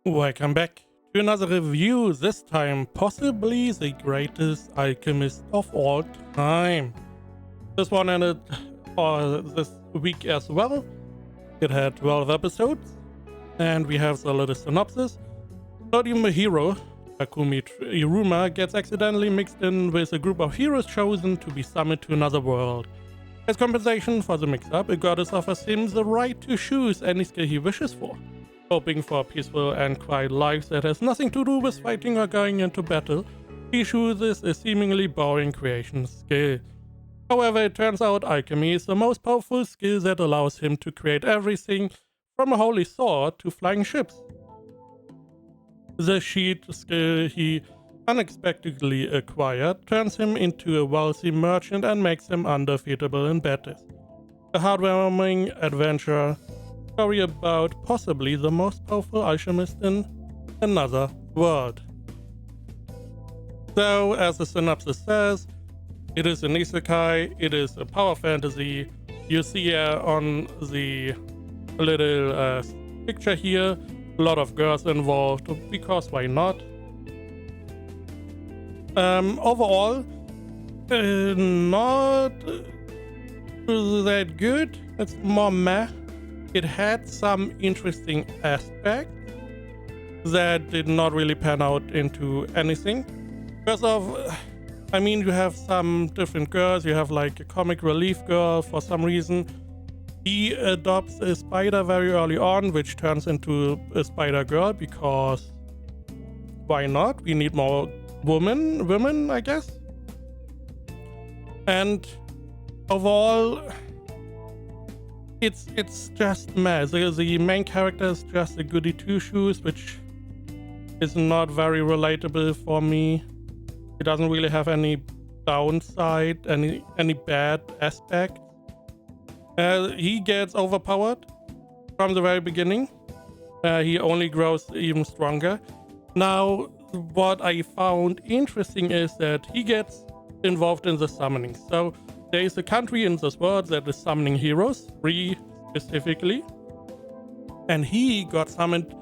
Welcome back to another review, this time possibly the greatest Alchemist of all time. This one ended this week as well. It had 12 episodes, and we have the little synopsis. Sodium hero Takumi Iruma gets accidentally mixed in with a group of heroes chosen to be summoned to another world. As compensation for the mix-up, a goddess offers him the right to choose any skill he wishes for. Hoping for a peaceful and quiet life that has nothing to do with fighting or going into battle, he chooses a seemingly boring creation skill. However, it turns out alchemy is the most powerful skill that allows him to create everything from a holy sword to flying ships. The sheet skill he unexpectedly acquired turns him into a wealthy merchant and makes him undefeatable in battles. A heartwarming adventure story about possibly the most powerful alchemist in another world. So, as the synopsis says, it is an isekai, it is a power fantasy. You see on the little picture here, a lot of girls involved, because why not? Overall, not that good. It's more meh. It had some interesting aspects that did not really pan out into anything. Because you have some different girls. You have like a comic relief girl for some reason. He adopts a spider very early on, which turns into a spider girl because why not? We need more women, I guess. And overall, it's just meh. The main character is just a goody two-shoes, which is not very relatable for me. It doesn't really have any downside, any bad aspect. He gets overpowered from the very beginning. He only grows even stronger. Now, what I found interesting is that he gets involved in the summoning. So there is a country in this world that is summoning heroes, 3 specifically, and he got summoned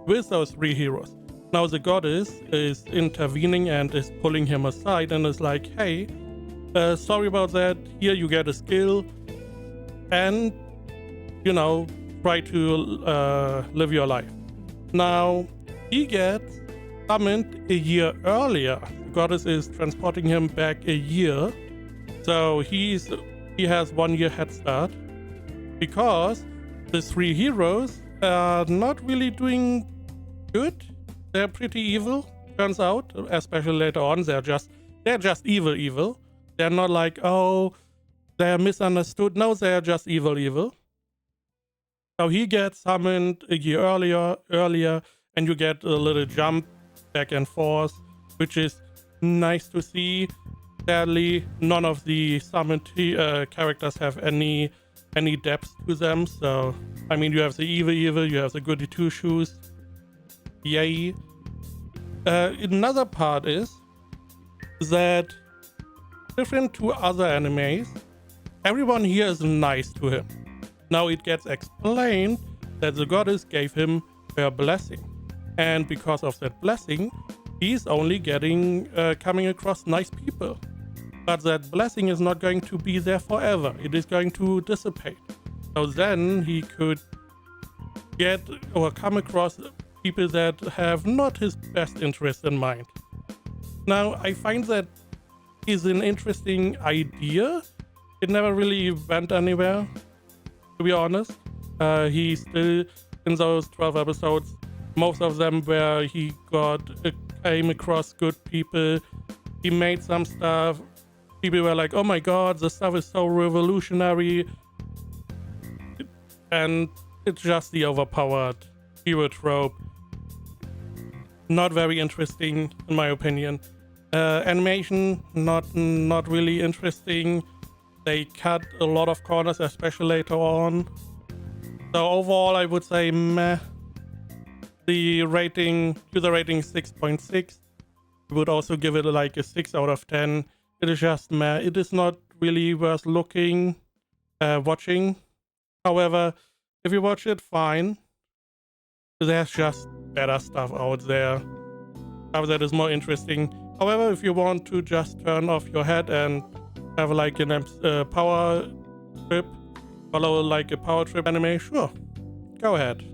with those 3 heroes. Now the goddess is intervening and is pulling him aside and is like, hey, sorry about that, here you get a skill and, try to live your life. Now, he gets summoned a year earlier. The goddess is transporting him back a year. So he has 1 year head start because the 3 heroes are not really doing good. They're pretty evil, turns out, especially later on. They're just evil. They're not like, oh, they're misunderstood. No, they're just evil. So he gets summoned a year earlier, and you get a little jump back and forth, which is nice to see. Sadly, none of the summoned characters have any depth to them. So, you have the evil, you have the goody two-shoes. Yay. Another part is that, different to other animes, everyone here is nice to him. Now it gets explained that the goddess gave him her blessing. And because of that blessing, he's only coming across nice people. But that blessing is not going to be there forever. It is going to dissipate. So then he could get or come across people that have not his best interest in mind. Now, I find that is an interesting idea. It never really went anywhere, to be honest. He still, in those 12 episodes, most of them where he came across good people. He made some stuff. People were like, oh my god, this stuff is so revolutionary. And it's just the overpowered hero trope. Not very interesting, in my opinion. Animation, not really interesting. They cut a lot of corners, especially later on. So overall, I would say meh. The user rating 6.6. I would also give it like a 6 out of 10. It is just meh. It is not really worth watching. However, if you watch it, fine. There's just better stuff out there. Stuff that is more interesting. However, if you want to just turn off your head and have like a power trip, follow like a power trip anime, sure, go ahead.